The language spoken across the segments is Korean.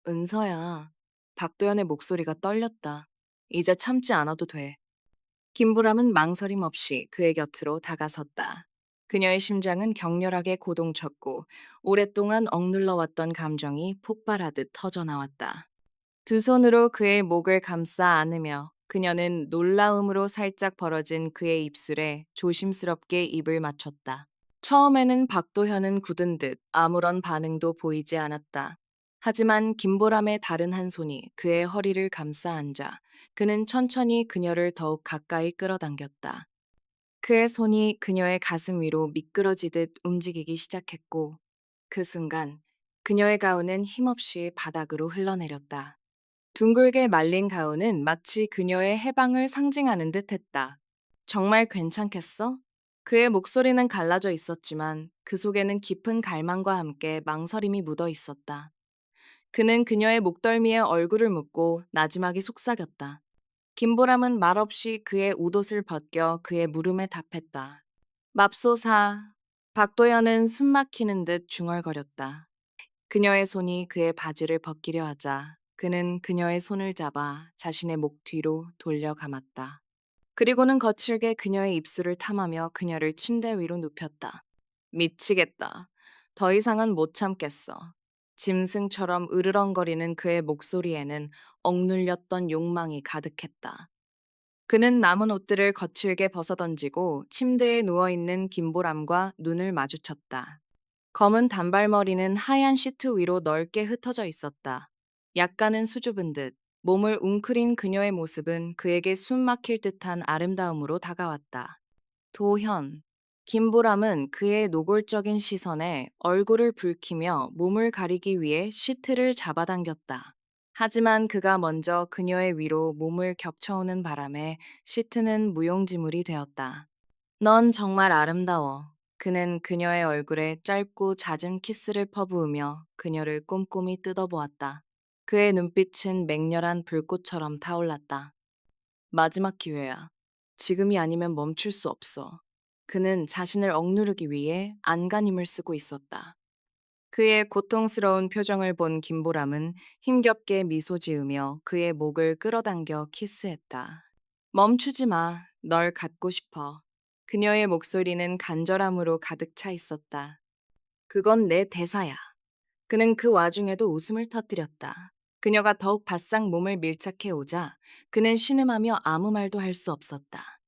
은서야. 박도연의 목소리가 떨렸다. 이제 참지 않아도 돼. 김부람은 망설임 없이 그의 곁으로 다가섰다. 그녀의 심장은 격렬하게 고동쳤고 오랫동안 억눌러왔던 감정이 폭발하듯 터져나왔다. 두 손으로 그의 목을 감싸 안으며 그녀는 놀라움으로 살짝 벌어진 그의 입술에 조심스럽게 입을 맞췄다. 처음에는 박도현은 굳은 듯 아무런 반응도 보이지 않았다. 하지만 김보람의 다른 한 손이 그의 허리를 감싸 앉아 그는 천천히 그녀를 더욱 가까이 끌어당겼다. 그의 손이 그녀의 가슴 위로 미끄러지듯 움직이기 시작했고 그 순간 그녀의 가운은 힘없이 바닥으로 흘러내렸다. 둥글게 말린 가운은 마치 그녀의 해방을 상징하는 듯 했다. 정말 괜찮겠어? 그의 목소리는 갈라져 있었지만 그 속에는 깊은 갈망과 함께 망설임이 묻어 있었다. 그는 그녀의 목덜미에 얼굴을 묻고 나지막이 속삭였다. 김보람은 말없이 그의 웃옷을 벗겨 그의 물음에 답했다. 맙소사. 박도연은 숨 막히는 듯 중얼거렸다. 그녀의 손이 그의 바지를 벗기려 하자 그는 그녀의 손을 잡아 자신의 목 뒤로 돌려 감았다. 그리고는 거칠게 그녀의 입술을 탐하며 그녀를 침대 위로 눕혔다. 미치겠다. 더 이상은 못 참겠어. 짐승처럼 으르렁거리는 그의 목소리에는 억눌렸던 욕망이 가득했다. 그는 남은 옷들을 거칠게 벗어던지고 침대에 누워있는 김보람과 눈을 마주쳤다. 검은 단발머리는 하얀 시트 위로 넓게 흩어져 있었다. 약간은 수줍은 듯 몸을 웅크린 그녀의 모습은 그에게 숨 막힐 듯한 아름다움으로 다가왔다. 도현. 김보람은 그의 노골적인 시선에 얼굴을 붉히며 몸을 가리기 위해 시트를 잡아당겼다. 하지만 그가 먼저 그녀의 위로 몸을 겹쳐오는 바람에 시트는 무용지물이 되었다. 넌 정말 아름다워. 그는 그녀의 얼굴에 짧고 잦은 키스를 퍼부으며 그녀를 꼼꼼히 뜯어보았다. 그의 눈빛은 맹렬한 불꽃처럼 타올랐다. 마지막 기회야. 지금이 아니면 멈출 수 없어. 그는 자신을 억누르기 위해 안간힘을 쓰고 있었다. 그의 고통스러운 표정을 본 김보람은 힘겹게 미소 지으며 그의 목을 끌어당겨 키스했다. 멈추지 마. 널 갖고 싶어. 그녀의 목소리는 간절함으로 가득 차 있었다. 그건 내 대사야. 그는 그 와중에도 웃음을 터뜨렸다. 그녀가 더욱 바싹 몸을 밀착해 오자 그는 신음하며 아무 말도 할 수 없었다.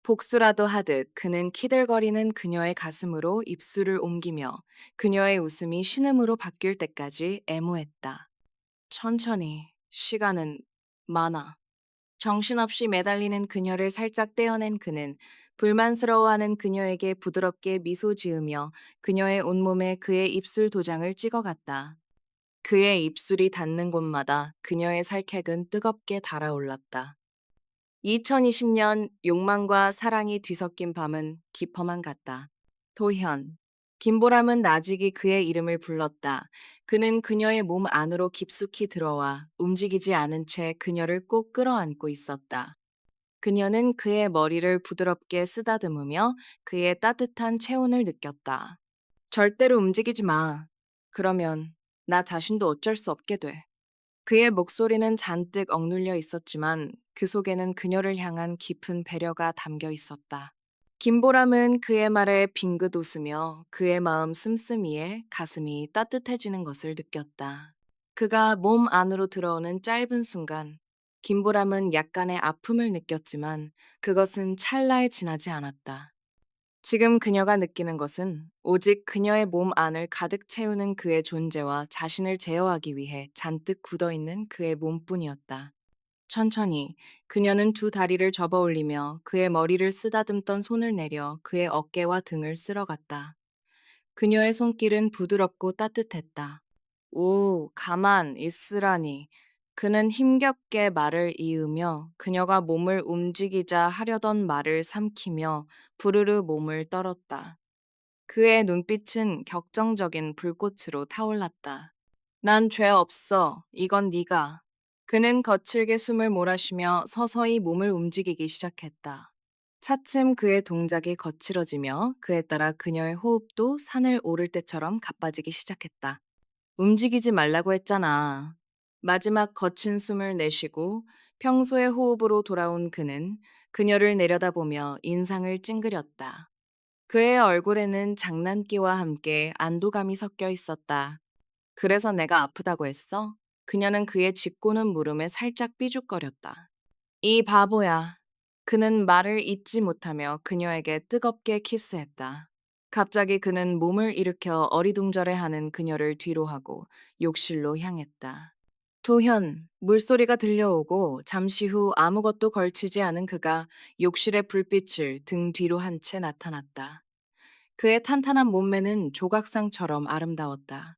복수라도 하듯 그는 키들거리는 그녀의 가슴으로 입술을 옮기며 그녀의 웃음이 신음으로 바뀔 때까지 애무했다. 천천히, 시간은 많아. 정신없이 매달리는 그녀를 살짝 떼어낸 그는 불만스러워하는 그녀에게 부드럽게 미소 지으며 그녀의 온몸에 그의 입술 도장을 찍어갔다. 그의 입술이 닿는 곳마다 그녀의 살쾡은 뜨겁게 달아올랐다. 2020년 욕망과 사랑이 뒤섞인 밤은 깊어만 갔다. 도현. 김보람은 나직이 그의 이름을 불렀다. 그는 그녀의 몸 안으로 깊숙이 들어와 움직이지 않은 채 그녀를 꼭 끌어안고 있었다. 그녀는 그의 머리를 부드럽게 쓰다듬으며 그의 따뜻한 체온을 느꼈다. 절대로 움직이지 마. 그러면 나 자신도 어쩔 수 없게 돼. 그의 목소리는 잔뜩 억눌려 있었지만 그 속에는 그녀를 향한 깊은 배려가 담겨 있었다. 김보람은 그의 말에 빙긋 웃으며 그의 마음 씀씀이에 가슴이 따뜻해지는 것을 느꼈다. 그가 몸 안으로 들어오는 짧은 순간, 김보람은 약간의 아픔을 느꼈지만 그것은 찰나에 지나지 않았다. 지금 그녀가 느끼는 것은 오직 그녀의 몸 안을 가득 채우는 그의 존재와 자신을 제어하기 위해 잔뜩 굳어있는 그의 몸뿐이었다. 천천히 그녀는 두 다리를 접어 올리며 그의 머리를 쓰다듬던 손을 내려 그의 어깨와 등을 쓸어갔다. 그녀의 손길은 부드럽고 따뜻했다. 오, 가만 있으라니. 그는 힘겹게 말을 이으며 그녀가 몸을 움직이자 하려던 말을 삼키며 부르르 몸을 떨었다. 그의 눈빛은 격정적인 불꽃으로 타올랐다. 난 죄 없어. 이건 네가. 그는 거칠게 숨을 몰아쉬며 서서히 몸을 움직이기 시작했다. 차츰 그의 동작이 거칠어지며 그에 따라 그녀의 호흡도 산을 오를 때처럼 가빠지기 시작했다. 움직이지 말라고 했잖아. 마지막 거친 숨을 내쉬고 평소의 호흡으로 돌아온 그는 그녀를 내려다보며 인상을 찡그렸다. 그의 얼굴에는 장난기와 함께 안도감이 섞여 있었다. 그래서 내가 아프다고 했어? 그녀는 그의 짓고는 물음에 살짝 삐죽거렸다. 이 바보야. 그는 말을 잇지 못하며 그녀에게 뜨겁게 키스했다. 갑자기 그는 몸을 일으켜 어리둥절해하는 그녀를 뒤로하고 욕실로 향했다. 도현, 물소리가 들려오고 잠시 후 아무것도 걸치지 않은 그가 욕실의 불빛을 등 뒤로 한 채 나타났다. 그의 탄탄한 몸매는 조각상처럼 아름다웠다.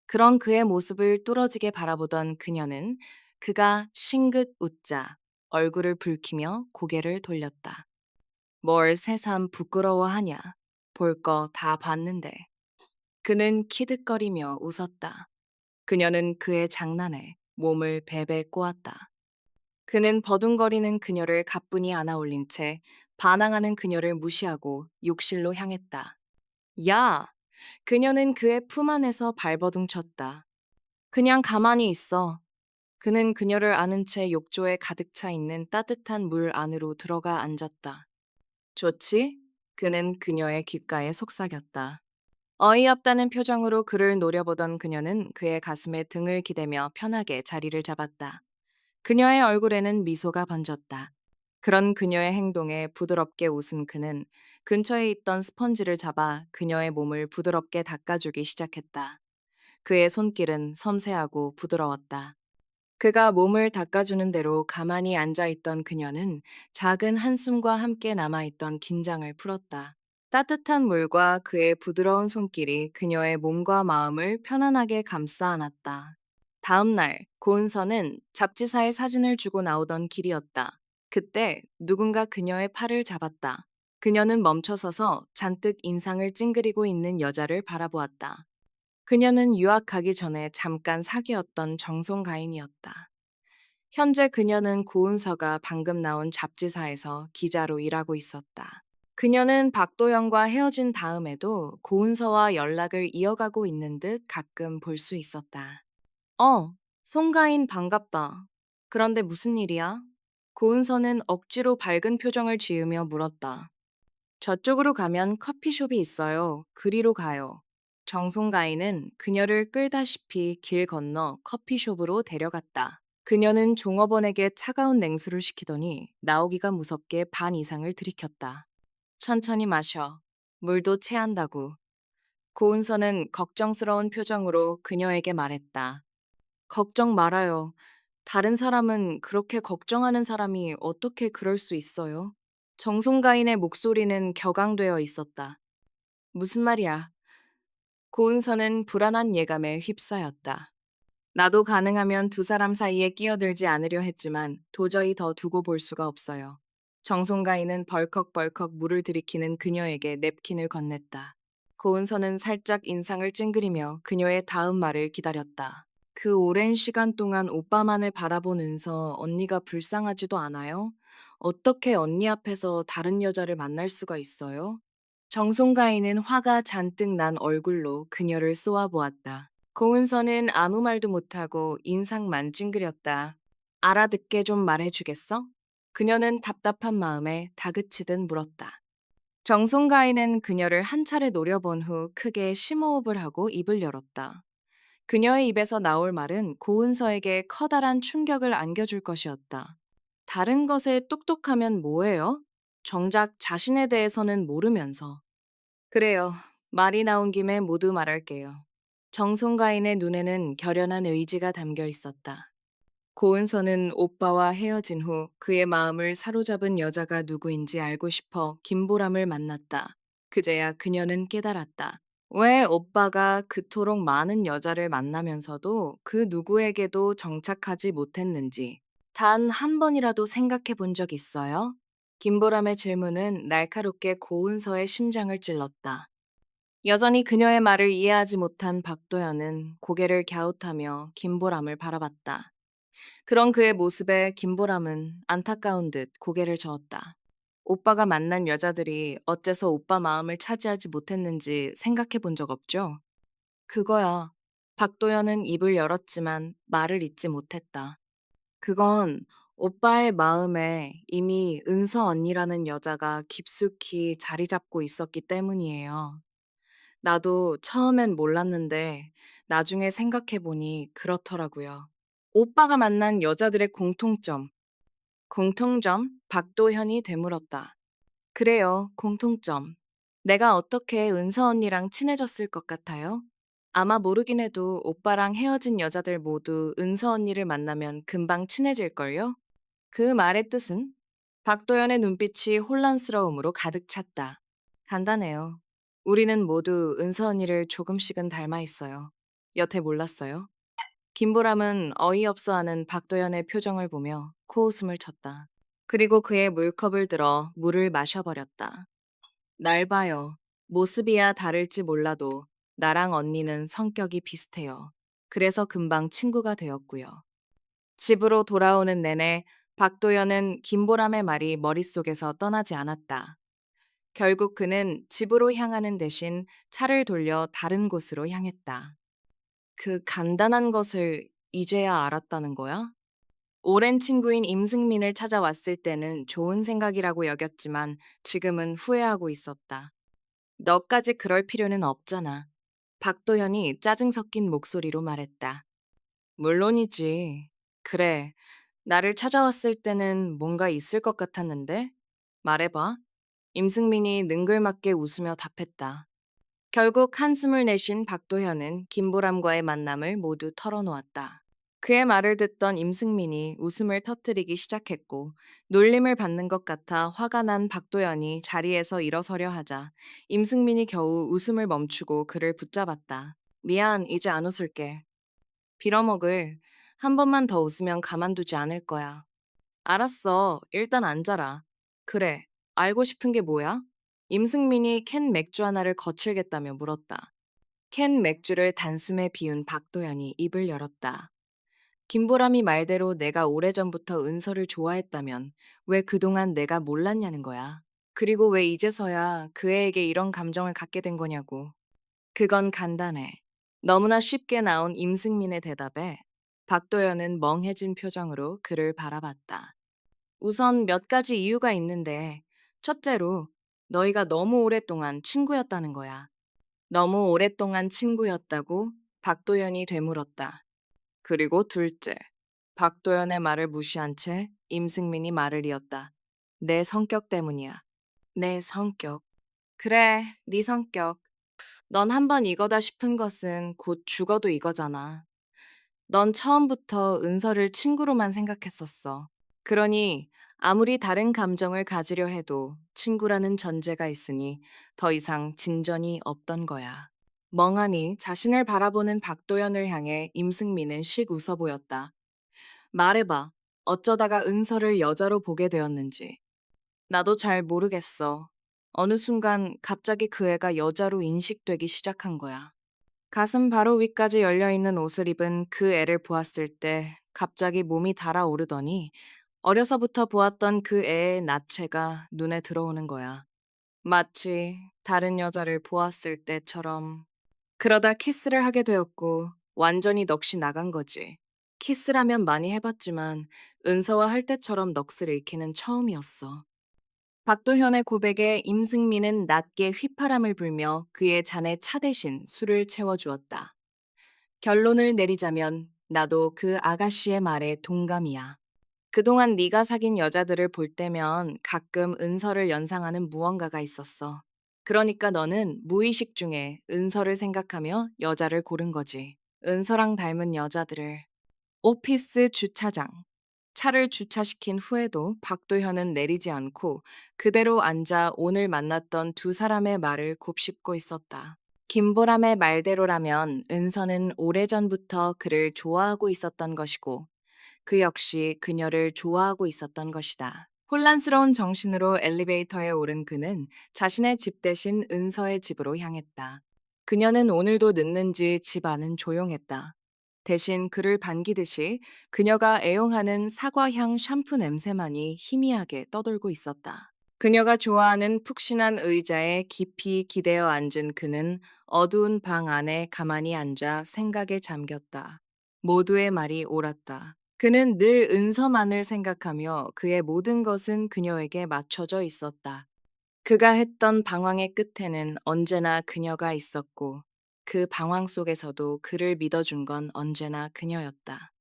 그런 그의 모습을 뚫어지게 바라보던 그녀는 그가 싱긋 웃자 얼굴을 붉히며 고개를 돌렸다. 뭘 새삼 부끄러워하냐. 볼 거 다 봤는데. 그는 키득거리며 웃었다. 그녀는 그의 장난에 몸을 베베 꼬았다. 그는 버둥거리는 그녀를 가뿐히 안아올린 채 반항하는 그녀를 무시하고 욕실로 향했다. 야! 그녀는 그의 품 안에서 발버둥 쳤다. 그냥 가만히 있어. 그는 그녀를 안은 채 욕조에 가득 차 있는 따뜻한 물 안으로 들어가 앉았다. 좋지? 그는 그녀의 귓가에 속삭였다. 어이없다는 표정으로 그를 노려보던 그녀는 그의 가슴에 등을 기대며 편하게 자리를 잡았다. 그녀의 얼굴에는 미소가 번졌다. 그런 그녀의 행동에 부드럽게 웃은 그는 근처에 있던 스펀지를 잡아 그녀의 몸을 부드럽게 닦아주기 시작했다. 그의 손길은 섬세하고 부드러웠다. 그가 몸을 닦아주는 대로 가만히 앉아있던 그녀는 작은 한숨과 함께 남아있던 긴장을 풀었다. 따뜻한 물과 그의 부드러운 손길이 그녀의 몸과 마음을 편안하게 감싸 안았다. 다음 날, 고은서는 잡지사에 사진을 주고 나오던 길이었다. 그때 누군가 그녀의 팔을 잡았다. 그녀는 멈춰서서 잔뜩 인상을 찡그리고 있는 여자를 바라보았다. 그녀는 유학 가기 전에 잠깐 사귀었던 정송가인이었다. 현재 그녀는 고은서가 방금 나온 잡지사에서 기자로 일하고 있었다. 그녀는 박도영과 헤어진 다음에도 고은서와 연락을 이어가고 있는 듯 가끔 볼 수 있었다. 송가인 반갑다. 그런데 무슨 일이야? 고은서는 억지로 밝은 표정을 지으며 물었다. 저쪽으로 가면 커피숍이 있어요. 그리로 가요. 정송가인은 그녀를 끌다시피 길 건너 커피숍으로 데려갔다. 그녀는 종업원에게 차가운 냉수를 시키더니 나오기가 무섭게 반 이상을 들이켰다. 천천히 마셔. 물도 체한다고. 고은서는 걱정스러운 표정으로 그녀에게 말했다. 걱정 말아요. 다른 사람은 그렇게 걱정하는 사람이 어떻게 그럴 수 있어요? 정송가인의 목소리는 격앙되어 있었다. 무슨 말이야? 고은서는 불안한 예감에 휩싸였다. 나도 가능하면 두 사람 사이에 끼어들지 않으려 했지만 도저히 더 두고 볼 수가 없어요. 정송가인은 벌컥벌컥 물을 들이키는 그녀에게 냅킨을 건넸다. 고은서는 살짝 인상을 찡그리며 그녀의 다음 말을 기다렸다. 그 오랜 시간 동안 오빠만을 바라본 은서 언니가 불쌍하지도 않아요? 어떻게 언니 앞에서 다른 여자를 만날 수가 있어요? 정송가인은 화가 잔뜩 난 얼굴로 그녀를 쏘아보았다. 고은서는 아무 말도 못하고 인상만 찡그렸다. 알아듣게 좀 말해주겠어? 그녀는 답답한 마음에 다그치듯 물었다. 정송가인은 그녀를 한 차례 노려본 후 크게 심호흡을 하고 입을 열었다. 그녀의 입에서 나올 말은 고은서에게 커다란 충격을 안겨줄 것이었다. 다른 것에 똑똑하면 뭐해요? 정작 자신에 대해서는 모르면서. 그래요. 말이 나온 김에 모두 말할게요. 정송가인의 눈에는 결연한 의지가 담겨 있었다. 고은서는 오빠와 헤어진 후 그의 마음을 사로잡은 여자가 누구인지 알고 싶어 김보람을 만났다. 그제야 그녀는 깨달았다. 왜 오빠가 그토록 많은 여자를 만나면서도 그 누구에게도 정착하지 못했는지 단 한 번이라도 생각해 본 적 있어요? 김보람의 질문은 날카롭게 고은서의 심장을 찔렀다. 여전히 그녀의 말을 이해하지 못한 박도연은 고개를 갸웃하며 김보람을 바라봤다. 그런 그의 모습에 김보람은 안타까운 듯 고개를 저었다. 오빠가 만난 여자들이 어째서 오빠 마음을 차지하지 못했는지 생각해 본 적 없죠? 그거야. 박도연은 입을 열었지만 말을 잇지 못했다. 그건 오빠의 마음에 이미 은서 언니라는 여자가 깊숙이 자리 잡고 있었기 때문이에요. 나도 처음엔 몰랐는데 나중에 생각해보니 그렇더라고요. 오빠가 만난 여자들의 공통점. 공통점? 박도현이 되물었다. 그래요, 공통점. 내가 어떻게 은서 언니랑 친해졌을 것 같아요? 아마 모르긴 해도 오빠랑 헤어진 여자들 모두 은서 언니를 만나면 금방 친해질걸요? 그 말의 뜻은? 박도연의 눈빛이 혼란스러움으로 가득 찼다. 간단해요. 우리는 모두 은서 언니를 조금씩은 닮아 있어요. 여태 몰랐어요? 김보람은 어이없어하는 박도연의 표정을 보며 코웃음을 쳤다. 그리고 그의 물컵을 들어 물을 마셔버렸다. 날 봐요. 모습이야 다를지 몰라도 나랑 언니는 성격이 비슷해요. 그래서 금방 친구가 되었고요. 집으로 돌아오는 내내 박도연은 김보람의 말이 머릿속에서 떠나지 않았다. 결국 그는 집으로 향하는 대신 차를 돌려 다른 곳으로 향했다. 그 간단한 것을 이제야 알았다는 거야? 오랜 친구인 임승민을 찾아왔을 때는 좋은 생각이라고 여겼지만 지금은 후회하고 있었다. 너까지 그럴 필요는 없잖아. 박도현이 짜증 섞인 목소리로 말했다. 물론이지. 그래. 나를 찾아왔을 때는 뭔가 있을 것 같았는데? 말해봐. 임승민이 능글맞게 웃으며 답했다. 결국 한숨을 내쉰 박도현은 김보람과의 만남을 모두 털어놓았다. 그의 말을 듣던 임승민이 웃음을 터뜨리기 시작했고 놀림을 받는 것 같아 화가 난 박도현이 자리에서 일어서려 하자 임승민이 겨우 웃음을 멈추고 그를 붙잡았다. 미안, 이제 안 웃을게. 빌어먹을. 한 번만 더 웃으면 가만두지 않을 거야. 알았어. 일단 앉아라. 그래. 알고 싶은 게 뭐야? 임승민이 캔 맥주 하나를 거칠겠다며 물었다. 캔 맥주를 단숨에 비운 박도연이 입을 열었다. 김보람이 말대로 내가 오래전부터 은서를 좋아했다면 왜 그동안 내가 몰랐냐는 거야. 그리고 왜 이제서야 그 애에게 이런 감정을 갖게 된 거냐고. 그건 간단해. 너무나 쉽게 나온 임승민의 대답에 박도연은 멍해진 표정으로 그를 바라봤다. 우선 몇 가지 이유가 있는데, 첫째로 너희가 너무 오랫동안 친구였다는 거야. 너무 오랫동안 친구였다고 박도연이 되물었다. 그리고 둘째, 박도연의 말을 무시한 채 임승민이 말을 이었다. 내 성격 때문이야. 내 성격. 그래, 네 성격. 넌 한 번 이거다 싶은 것은 곧 죽어도 이거잖아. 넌 처음부터 은서를 친구로만 생각했었어. 그러니 아무리 다른 감정을 가지려 해도 친구라는 전제가 있으니 더 이상 진전이 없던 거야. 멍하니 자신을 바라보는 박도연을 향해 임승민은 씩 웃어 보였다. 말해봐. 어쩌다가 은서를 여자로 보게 되었는지. 나도 잘 모르겠어. 어느 순간 갑자기 그 애가 여자로 인식되기 시작한 거야. 가슴 바로 위까지 열려있는 옷을 입은 그 애를 보았을 때 갑자기 몸이 달아오르더니 어려서부터 보았던 그 애의 나체가 눈에 들어오는 거야. 마치 다른 여자를 보았을 때처럼. 그러다 키스를 하게 되었고 완전히 넋이 나간 거지. 키스라면 많이 해봤지만 은서와 할 때처럼 넋을 잃기는 처음이었어. 박도현의 고백에 임승민은 낮게 휘파람을 불며 그의 잔에 차 대신 술을 채워주었다. 결론을 내리자면 나도 그 아가씨의 말에 동감이야. 그동안 네가 사귄 여자들을 볼 때면 가끔 은서를 연상하는 무언가가 있었어. 그러니까 너는 무의식 중에 은서를 생각하며 여자를 고른 거지. 은서랑 닮은 여자들을. 오피스 주차장. 차를 주차시킨 후에도 박도현은 내리지 않고 그대로 앉아 오늘 만났던 두 사람의 말을 곱씹고 있었다. 김보람의 말대로라면 은서는 오래전부터 그를 좋아하고 있었던 것이고 그 역시 그녀를 좋아하고 있었던 것이다. 혼란스러운 정신으로 엘리베이터에 오른 그는 자신의 집 대신 은서의 집으로 향했다. 그녀는 오늘도 늦는지 집 안은 조용했다. 대신 그를 반기듯이 그녀가 애용하는 사과향 샴푸 냄새만이 희미하게 떠돌고 있었다. 그녀가 좋아하는 푹신한 의자에 깊이 기대어 앉은 그는 어두운 방 안에 가만히 앉아 생각에 잠겼다. 모두의 말이 옳았다. 그는 늘 은서만을 생각하며 그의 모든 것은 그녀에게 맞춰져 있었다. 그가 했던 방황의 끝에는 언제나 그녀가 있었고 그 방황 속에서도 그를 믿어준 건 언제나 그녀였다.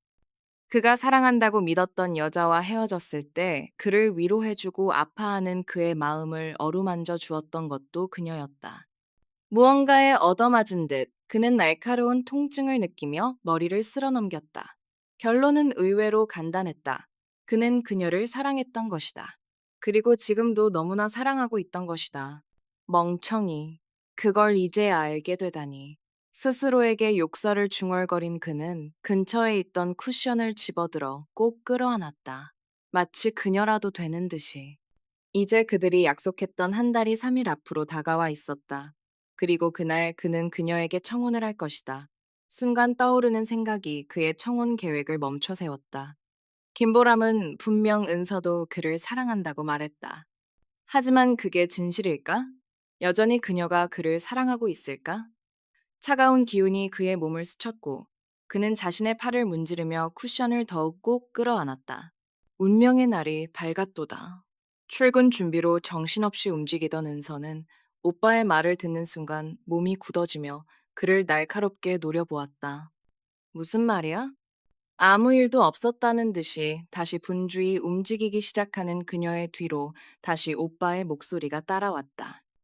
그가 사랑한다고 믿었던 여자와 헤어졌을 때 그를 위로해주고 아파하는 그의 마음을 어루만져 주었던 것도 그녀였다. 무언가에 얻어맞은 듯 그는 날카로운 통증을 느끼며 머리를 쓸어넘겼다. 결론은 의외로 간단했다. 그는 그녀를 사랑했던 것이다. 그리고 지금도 너무나 사랑하고 있던 것이다. 멍청이. 그걸 이제 알게 되다니. 스스로에게 욕설을 중얼거린 그는 근처에 있던 쿠션을 집어들어 꼭 끌어안았다. 마치 그녀라도 되는 듯이. 이제 그들이 약속했던 한 달이 3일 앞으로 다가와 있었다. 그리고 그날 그는 그녀에게 청혼을 할 것이다. 순간 떠오르는 생각이 그의 청혼 계획을 멈춰 세웠다. 김보람은 분명 은서도 그를 사랑한다고 말했다. 하지만 그게 진실일까? 여전히 그녀가 그를 사랑하고 있을까? 차가운 기운이 그의 몸을 스쳤고 그는 자신의 팔을 문지르며 쿠션을 더욱 꼭 끌어안았다. 운명의 날이 밝았도다. 출근 준비로 정신없이 움직이던 은서는 오빠의 말을 듣는 순간 몸이 굳어지며 그를 날카롭게 노려보았다. 무슨 말이야? 아무 일도 없었다는 듯이 다시 분주히 움직이기 시작하는 그녀의 뒤로 다시 오빠의 목소리가 따라왔다.